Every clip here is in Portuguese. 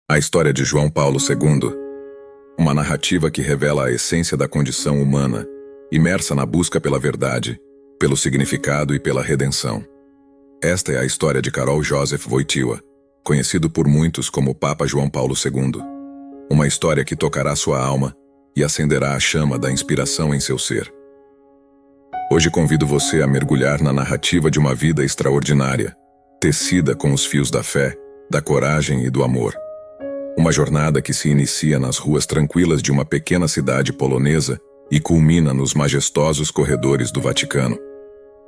A história de João Paulo II, uma narrativa que revela a essência da condição humana, imersa na busca pela verdade, pelo significado e pela redenção. Esta é a história de Karol Józef Wojtyła, conhecido por muitos como Papa João Paulo II. Uma história que tocará sua alma e acenderá a chama da inspiração em seu ser. Hoje convido você a mergulhar na narrativa de uma vida extraordinária, tecida com os fios da fé, da coragem e do amor. Uma jornada que se inicia nas ruas tranquilas de uma pequena cidade polonesa e culmina nos majestosos corredores do Vaticano.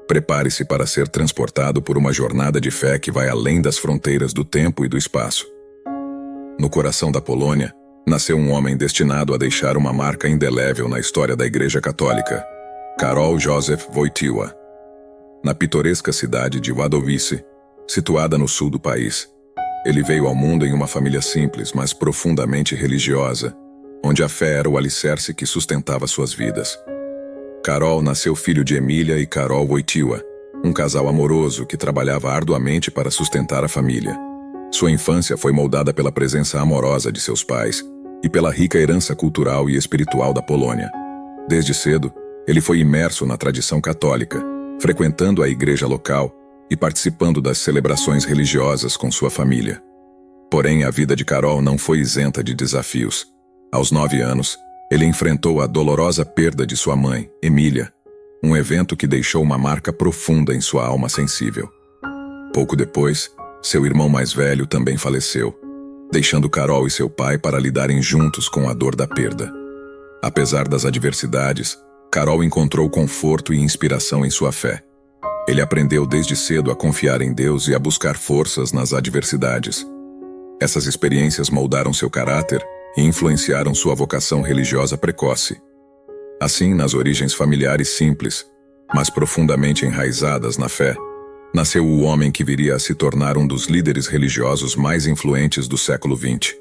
Prepare-se para ser transportado por uma jornada de fé que vai além das fronteiras do tempo e do espaço. No coração da Polônia, nasceu um homem destinado a deixar uma marca indelével na história da Igreja Católica, Karol Józef Wojtyła. Na pitoresca cidade de Wadowice, situada no sul do país, ele veio ao mundo em uma família simples, mas profundamente religiosa, onde a fé era o alicerce que sustentava suas vidas. Karol nasceu filho de Emília e Karol Wojtyła, um casal amoroso que trabalhava arduamente para sustentar a família. Sua infância foi moldada pela presença amorosa de seus pais e pela rica herança cultural e espiritual da Polônia. Desde cedo, ele foi imerso na tradição católica, frequentando a igreja local e participando das celebrações religiosas com sua família. Porém, a vida de Karol não foi isenta de desafios. Aos 9 anos, ele enfrentou a dolorosa perda de sua mãe, Emília, um evento que deixou uma marca profunda em sua alma sensível. Pouco depois, seu irmão mais velho também faleceu, deixando Karol e seu pai para lidarem juntos com a dor da perda. Apesar das adversidades, Karol encontrou conforto e inspiração em sua fé. Ele aprendeu desde cedo a confiar em Deus e a buscar forças nas adversidades. Essas experiências moldaram seu caráter e influenciaram sua vocação religiosa precoce. Assim, nas origens familiares simples, mas profundamente enraizadas na fé, nasceu o homem que viria a se tornar um dos líderes religiosos mais influentes do século XX,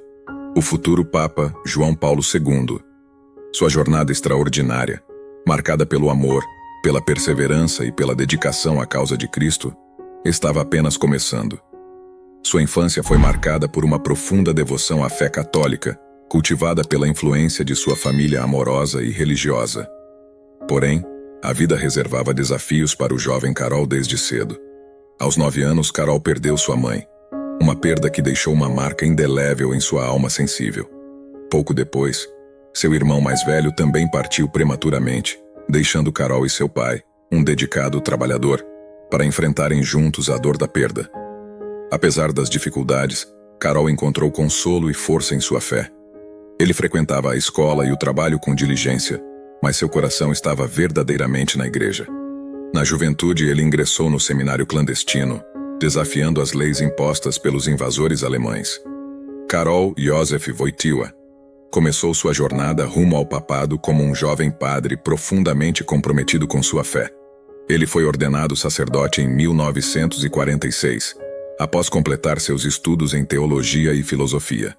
o futuro Papa João Paulo II. Sua jornada extraordinária, marcada pelo amor, pela perseverança e pela dedicação à causa de Cristo, estava apenas começando. Sua infância foi marcada por uma profunda devoção à fé católica, cultivada pela influência de sua família amorosa e religiosa. Porém, a vida reservava desafios para o jovem Karol desde cedo. Aos 9 anos, Karol perdeu sua mãe, uma perda que deixou uma marca indelével em sua alma sensível. Pouco depois, seu irmão mais velho também partiu prematuramente, deixando Karol e seu pai, um dedicado trabalhador, para enfrentarem juntos a dor da perda. Apesar das dificuldades, Karol encontrou consolo e força em sua fé. Ele frequentava a escola e o trabalho com diligência, mas seu coração estava verdadeiramente na igreja. Na juventude, ele ingressou no seminário clandestino, desafiando as leis impostas pelos invasores alemães. Karol Józef Wojtyła começou sua jornada rumo ao papado como um jovem padre profundamente comprometido com sua fé. Ele foi ordenado sacerdote em 1946, após completar seus estudos em teologia e filosofia.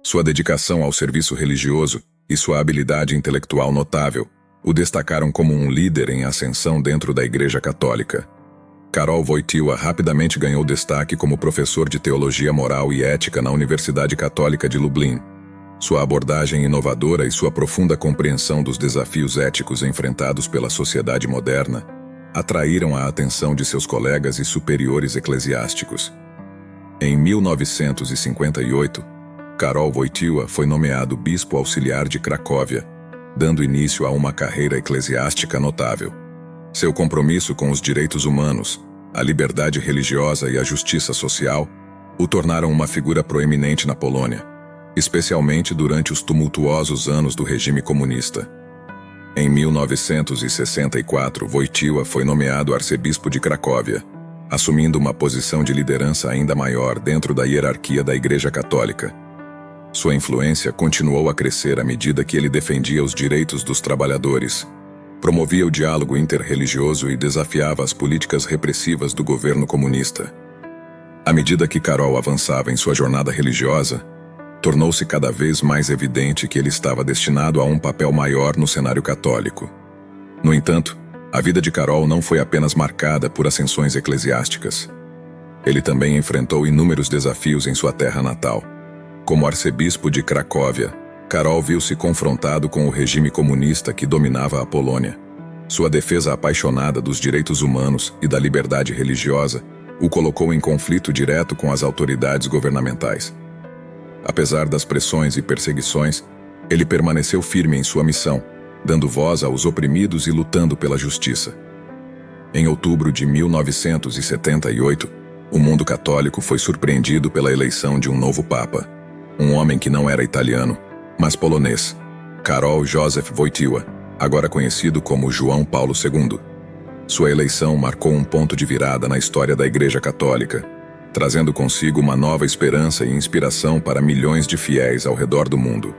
Sua dedicação ao serviço religioso e sua habilidade intelectual notável o destacaram como um líder em ascensão dentro da Igreja Católica. Karol Wojtyła rapidamente ganhou destaque como professor de teologia moral e ética na Universidade Católica de Lublin. Sua abordagem inovadora e sua profunda compreensão dos desafios éticos enfrentados pela sociedade moderna atraíram a atenção de seus colegas e superiores eclesiásticos. Em 1958, Karol Wojtyła foi nomeado bispo auxiliar de Cracóvia, dando início a uma carreira eclesiástica notável. Seu compromisso com os direitos humanos, a liberdade religiosa e a justiça social o tornaram uma figura proeminente na Polônia, especialmente durante os tumultuosos anos do regime comunista. Em 1964, Wojtyła foi nomeado arcebispo de Cracóvia, assumindo uma posição de liderança ainda maior dentro da hierarquia da Igreja Católica. Sua influência continuou a crescer à medida que ele defendia os direitos dos trabalhadores, promovia o diálogo interreligioso e desafiava as políticas repressivas do governo comunista. À medida que Karol avançava em sua jornada religiosa, tornou-se cada vez mais evidente que ele estava destinado a um papel maior no cenário católico. No entanto, a vida de Karol não foi apenas marcada por ascensões eclesiásticas. Ele também enfrentou inúmeros desafios em sua terra natal. Como arcebispo de Cracóvia, Karol viu-se confrontado com o regime comunista que dominava a Polônia. Sua defesa apaixonada dos direitos humanos e da liberdade religiosa o colocou em conflito direto com as autoridades governamentais. Apesar das pressões e perseguições, ele permaneceu firme em sua missão, dando voz aos oprimidos e lutando pela justiça. Em outubro de 1978, o mundo católico foi surpreendido pela eleição de um novo papa, um homem que não era italiano, mas polonês, Karol Józef Wojtyła, agora conhecido como João Paulo II. Sua eleição marcou um ponto de virada na história da Igreja Católica, trazendo consigo uma nova esperança e inspiração para milhões de fiéis ao redor do mundo.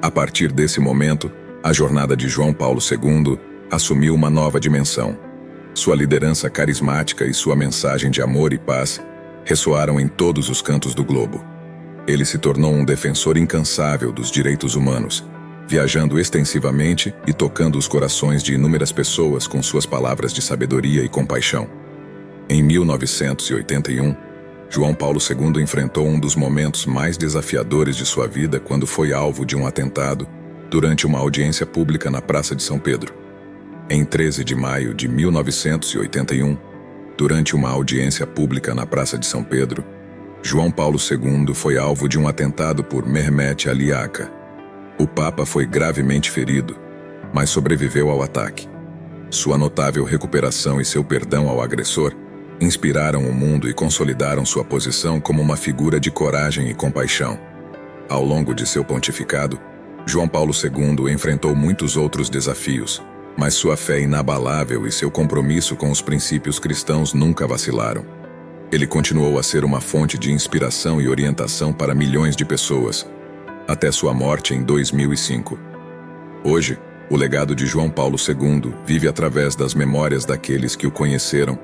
A partir desse momento, a jornada de João Paulo II assumiu uma nova dimensão. Sua liderança carismática e sua mensagem de amor e paz ressoaram em todos os cantos do globo. Ele se tornou um defensor incansável dos direitos humanos, viajando extensivamente e tocando os corações de inúmeras pessoas com suas palavras de sabedoria e compaixão. Em 1981, João Paulo II enfrentou um dos momentos mais desafiadores de sua vida quando foi alvo de um atentado durante uma audiência pública na Praça de São Pedro. Em 13 de maio de 1981, durante uma audiência pública na Praça de São Pedro, João Paulo II foi alvo de um atentado por Mehmet Ali Aka. O Papa foi gravemente ferido, mas sobreviveu ao ataque. Sua notável recuperação e seu perdão ao agressor inspiraram o mundo e consolidaram sua posição como uma figura de coragem e compaixão. Ao longo de seu pontificado, João Paulo II enfrentou muitos outros desafios, mas sua fé inabalável e seu compromisso com os princípios cristãos nunca vacilaram. Ele continuou a ser uma fonte de inspiração e orientação para milhões de pessoas, até sua morte em 2005. Hoje, o legado de João Paulo II vive através das memórias daqueles que o conheceram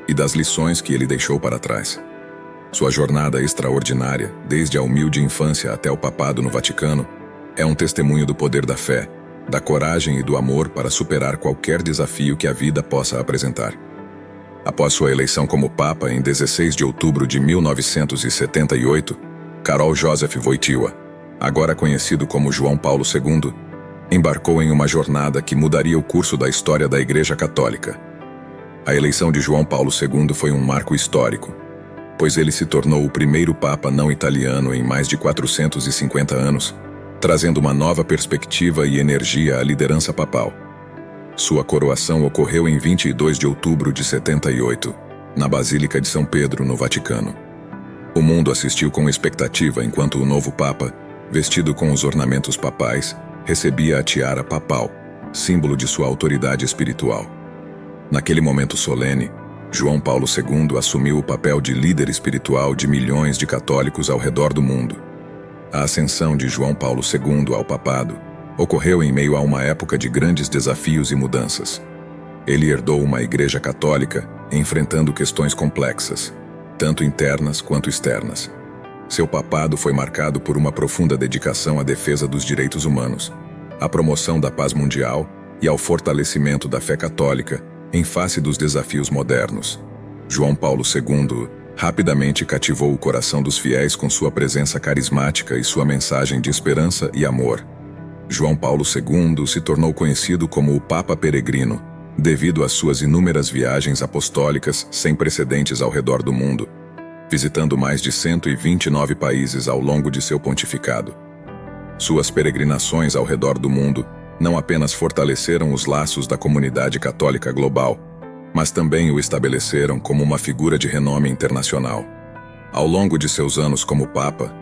e das lições que ele deixou para trás. Sua jornada extraordinária, desde a humilde infância até o papado no Vaticano, é um testemunho do poder da fé, da coragem e do amor para superar qualquer desafio que a vida possa apresentar. Após sua eleição como Papa em 16 de outubro de 1978, Karol Józef Wojtyła, agora conhecido como João Paulo II, embarcou em uma jornada que mudaria o curso da história da Igreja Católica. A eleição de João Paulo II foi um marco histórico, pois ele se tornou o primeiro Papa não italiano em mais de 450 anos, trazendo uma nova perspectiva e energia à liderança papal. Sua coroação ocorreu em 22 de outubro de 78, na Basílica de São Pedro, no Vaticano. O mundo assistiu com expectativa enquanto o novo Papa, vestido com os ornamentos papais, recebia a tiara papal, símbolo de sua autoridade espiritual. Naquele momento solene, João Paulo II assumiu o papel de líder espiritual de milhões de católicos ao redor do mundo. A ascensão de João Paulo II ao papado ocorreu em meio a uma época de grandes desafios e mudanças. Ele herdou uma igreja católica enfrentando questões complexas, tanto internas quanto externas. Seu papado foi marcado por uma profunda dedicação à defesa dos direitos humanos, à promoção da paz mundial e ao fortalecimento da fé católica em face dos desafios modernos. João Paulo II rapidamente cativou o coração dos fiéis com sua presença carismática e sua mensagem de esperança e amor. João Paulo II se tornou conhecido como o Papa Peregrino, devido às suas inúmeras viagens apostólicas sem precedentes ao redor do mundo, visitando mais de 129 países ao longo de seu pontificado. Suas peregrinações ao redor do mundo não apenas fortaleceram os laços da comunidade católica global, mas também o estabeleceram como uma figura de renome internacional. Ao longo de seus anos como Papa,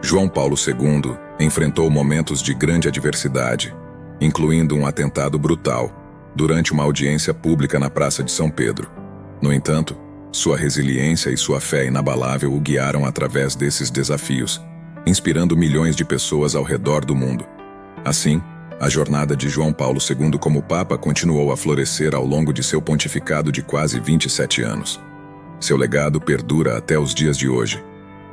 João Paulo II enfrentou momentos de grande adversidade, incluindo um atentado brutal durante uma audiência pública na Praça de São Pedro. No entanto, sua resiliência e sua fé inabalável o guiaram através desses desafios, inspirando milhões de pessoas ao redor do mundo. Assim, a jornada de João Paulo II como Papa continuou a florescer ao longo de seu pontificado de quase 27 anos. Seu legado perdura até os dias de hoje,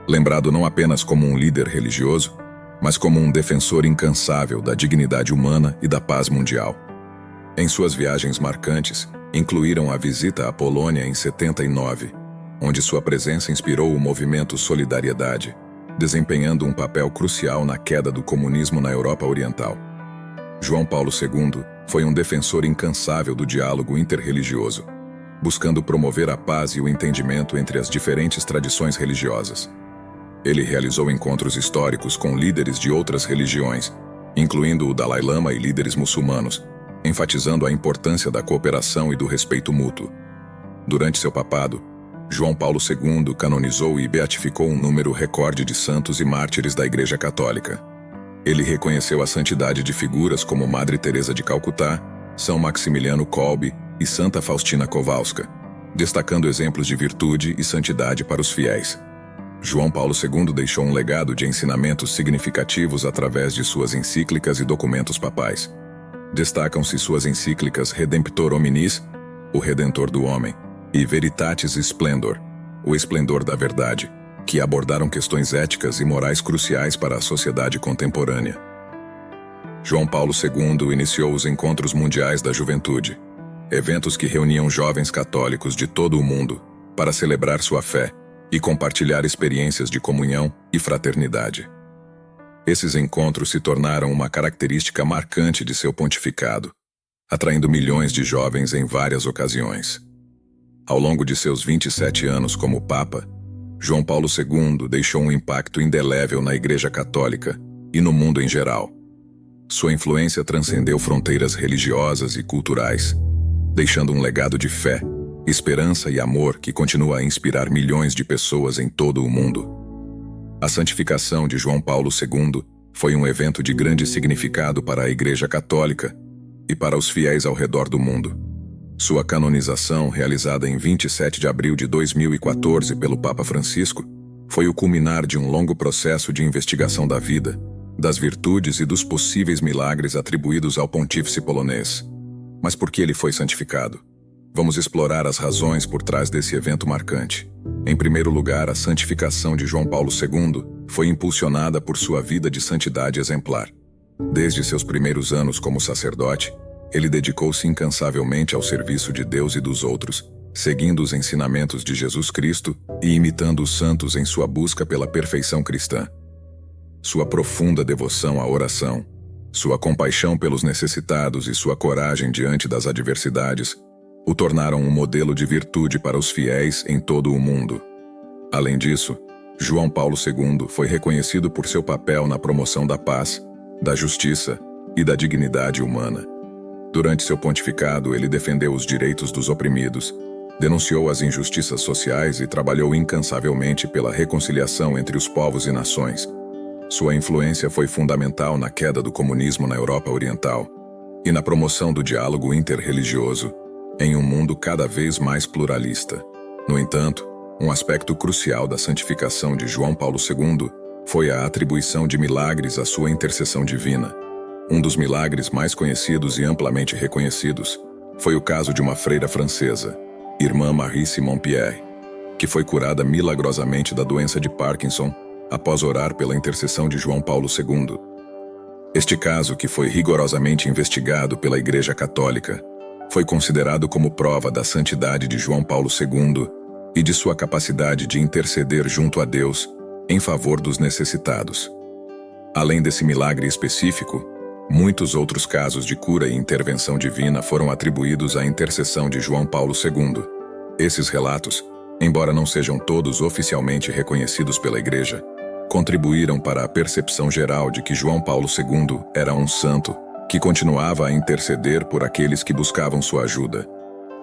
lembrado não apenas como um líder religioso, mas como um defensor incansável da dignidade humana e da paz mundial. Em suas viagens marcantes, incluíram a visita à Polônia em 79, onde sua presença inspirou o movimento Solidariedade, desempenhando um papel crucial na queda do comunismo na Europa Oriental. João Paulo II foi um defensor incansável do diálogo interreligioso, buscando promover a paz e o entendimento entre as diferentes tradições religiosas. Ele realizou encontros históricos com líderes de outras religiões, incluindo o Dalai Lama e líderes muçulmanos, enfatizando a importância da cooperação e do respeito mútuo. Durante seu papado, João Paulo II canonizou e beatificou um número recorde de santos e mártires da Igreja Católica. Ele reconheceu a santidade de figuras como Madre Teresa de Calcutá, São Maximiliano Kolbe e Santa Faustina Kowalska, destacando exemplos de virtude e santidade para os fiéis. João Paulo II deixou um legado de ensinamentos significativos através de suas encíclicas e documentos papais. Destacam-se suas encíclicas Redemptor Hominis, o Redentor do Homem, e Veritatis Splendor, o Esplendor da Verdade, que abordaram questões éticas e morais cruciais para a sociedade contemporânea. João Paulo II iniciou os Encontros Mundiais da Juventude, eventos que reuniam jovens católicos de todo o mundo para celebrar sua fé e compartilhar experiências de comunhão e fraternidade. Esses encontros se tornaram uma característica marcante de seu pontificado, atraindo milhões de jovens em várias ocasiões. Ao longo de seus 27 anos como Papa, João Paulo II deixou um impacto indelével na Igreja Católica e no mundo em geral. Sua influência transcendeu fronteiras religiosas e culturais, deixando um legado de fé, esperança e amor que continua a inspirar milhões de pessoas em todo o mundo. A santificação de João Paulo II foi um evento de grande significado para a Igreja Católica e para os fiéis ao redor do mundo. Sua canonização, realizada em 27 de abril de 2014 pelo Papa Francisco, foi o culminar de um longo processo de investigação da vida, das virtudes e dos possíveis milagres atribuídos ao pontífice polonês. Mas por que ele foi santificado? Vamos explorar as razões por trás desse evento marcante. Em primeiro lugar, a santificação de João Paulo II foi impulsionada por sua vida de santidade exemplar. Desde seus primeiros anos como sacerdote, ele dedicou-se incansavelmente ao serviço de Deus e dos outros, seguindo os ensinamentos de Jesus Cristo e imitando os santos em sua busca pela perfeição cristã. Sua profunda devoção à oração, sua compaixão pelos necessitados e sua coragem diante das adversidades o tornaram um modelo de virtude para os fiéis em todo o mundo. Além disso, João Paulo II foi reconhecido por seu papel na promoção da paz, da justiça e da dignidade humana. Durante seu pontificado, ele defendeu os direitos dos oprimidos, denunciou as injustiças sociais e trabalhou incansavelmente pela reconciliação entre os povos e nações. Sua influência foi fundamental na queda do comunismo na Europa Oriental e na promoção do diálogo interreligioso, em um mundo cada vez mais pluralista. No entanto, um aspecto crucial da santificação de João Paulo II foi a atribuição de milagres à sua intercessão divina. Um dos milagres mais conhecidos e amplamente reconhecidos foi o caso de uma freira francesa, Irmã Marie Simon Pierre, que foi curada milagrosamente da doença de Parkinson após orar pela intercessão de João Paulo II. Este caso, que foi rigorosamente investigado pela Igreja Católica, foi considerado como prova da santidade de João Paulo II e de sua capacidade de interceder junto a Deus em favor dos necessitados. Além desse milagre específico, muitos outros casos de cura e intervenção divina foram atribuídos à intercessão de João Paulo II. Esses relatos, embora não sejam todos oficialmente reconhecidos pela Igreja, contribuíram para a percepção geral de que João Paulo II era um santo que continuava a interceder por aqueles que buscavam sua ajuda.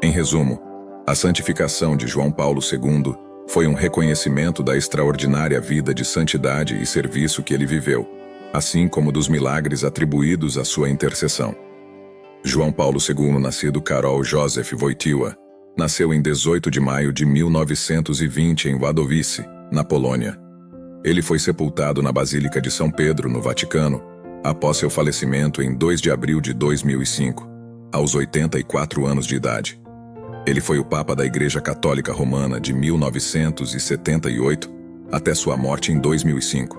Em resumo, a santificação de João Paulo II foi um reconhecimento da extraordinária vida de santidade e serviço que ele viveu, assim como dos milagres atribuídos à sua intercessão. João Paulo II, nascido Karol Józef Wojtyła, nasceu em 18 de maio de 1920 em Wadowice, na Polônia. Ele foi sepultado na Basílica de São Pedro, no Vaticano, após seu falecimento em 2 de abril de 2005, aos 84 anos de idade. Ele foi o Papa da Igreja Católica Romana de 1978 até sua morte em 2005.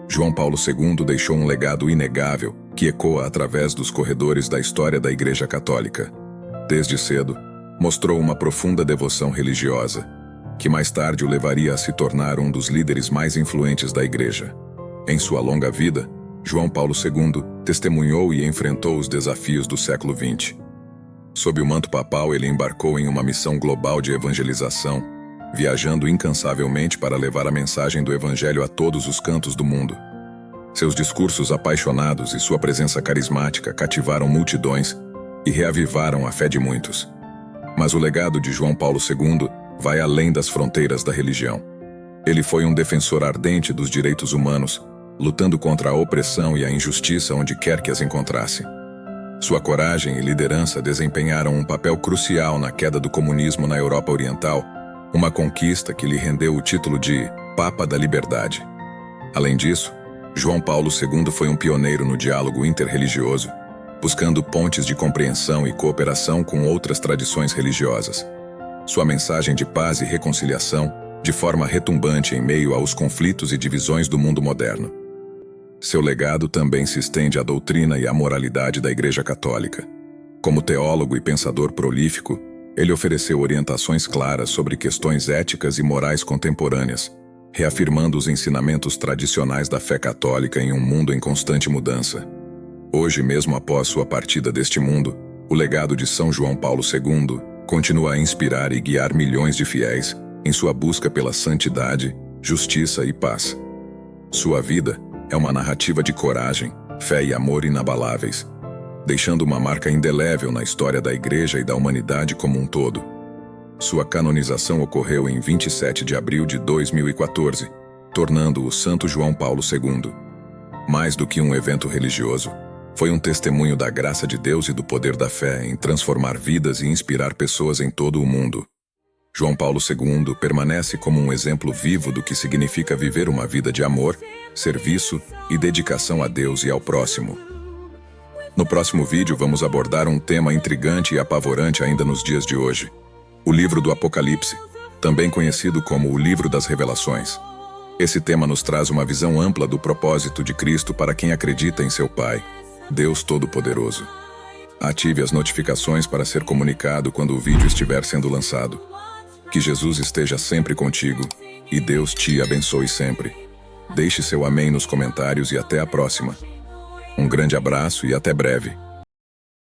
João Paulo II deixou um legado inegável que ecoa através dos corredores da história da Igreja Católica. Desde cedo, mostrou uma profunda devoção religiosa, que mais tarde o levaria a se tornar um dos líderes mais influentes da Igreja. Em sua longa vida, João Paulo II testemunhou e enfrentou os desafios do século XX. Sob o manto papal, ele embarcou em uma missão global de evangelização, viajando incansavelmente para levar a mensagem do Evangelho a todos os cantos do mundo. Seus discursos apaixonados e sua presença carismática cativaram multidões e reavivaram a fé de muitos. Mas o legado de João Paulo II vai além das fronteiras da religião. Ele foi um defensor ardente dos direitos humanos, lutando contra a opressão e a injustiça onde quer que as encontrasse. Sua coragem e liderança desempenharam um papel crucial na queda do comunismo na Europa Oriental, uma conquista que lhe rendeu o título de Papa da Liberdade. Além disso, João Paulo II foi um pioneiro no diálogo interreligioso, buscando pontes de compreensão e cooperação com outras tradições religiosas. Sua mensagem de paz e reconciliação, de forma retumbante em meio aos conflitos e divisões do mundo moderno. Seu legado também se estende à doutrina e à moralidade da Igreja Católica. Como teólogo e pensador prolífico, ele ofereceu orientações claras sobre questões éticas e morais contemporâneas, reafirmando os ensinamentos tradicionais da fé católica em um mundo em constante mudança. Hoje, mesmo após sua partida deste mundo, o legado de São João Paulo II continua a inspirar e guiar milhões de fiéis em sua busca pela santidade, justiça e paz. Sua vida é uma narrativa de coragem, fé e amor inabaláveis, deixando uma marca indelével na história da Igreja e da humanidade como um todo. Sua canonização ocorreu em 27 de abril de 2014, tornando-o Santo João Paulo II. Mais do que um evento religioso, foi um testemunho da graça de Deus e do poder da fé em transformar vidas e inspirar pessoas em todo o mundo. João Paulo II permanece como um exemplo vivo do que significa viver uma vida de amor, serviço e dedicação a Deus e ao próximo. No próximo vídeo vamos abordar um tema intrigante e apavorante ainda nos dias de hoje: o livro do Apocalipse, também conhecido como o livro das Revelações. Esse tema nos traz uma visão ampla do propósito de Cristo para quem acredita em seu Pai, Deus Todo-Poderoso. Ative as notificações para ser comunicado quando o vídeo estiver sendo lançado. Que Jesus esteja sempre contigo e Deus te abençoe sempre. Deixe seu amém nos comentários e até a próxima. Um grande abraço e até breve.